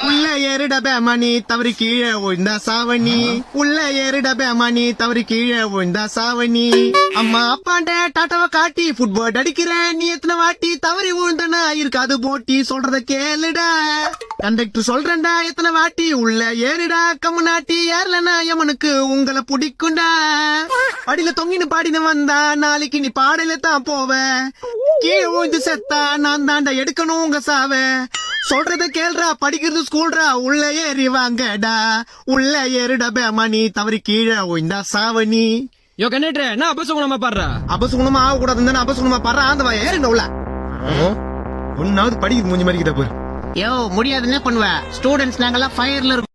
உள்ள ஏறிட பேமணி தவறி கீழே விழுந்த சாவணி உள்ள ஏறிட பேமணி தவறி கீழே விழுந்த சாவணி அம்மா அப்பாண்ட டாட்டாவை காட்டி ஃபுட்பால் அடிக்கிறேன் நீ எத்தனை வாட்டி தவறி விழுந்தனா இருக்காது போட்டி சொல்றத கேளுடா கண்டக்டர் சொல்றேன்டா எத்தனை வாட்டி உள்ள ஏறிடா கம்முனாட்டி ஏறலனா எமனுக்கு உங்களை பிடிக்கும்டா படியில தொங்கின்னு பாடின வந்தா நாளைக்கு நீ பாடல தான் போவ கீழே விழுந்து செத்தா நான் தாண்டா எடுக்கணும் உங்க சாவ சொல்றத கேள்றா படிக்கிறது ஸ்கூல்ரா உள்ள ஏறி வாங்கடா உள்ள ஏறிட பேமணி தவறி கீழே விழுந்தா சாவணி யோ கண்டக்டர் என்ன அபசகுணமா பாடுறா அபசகுணமா ஆக கூடாது அபசகுணமா பாடுறா அந்த ஏறிட உள்ள ஒன்னாவது படிக்குது மூஞ்சி மாதிரி கிட்ட போய் யோ முடியாது என்ன பண்ணுவ ஸ்டூடெண்ட்ஸ் நாங்கெல்லாம் ஃபயர்ல இருக்கோம்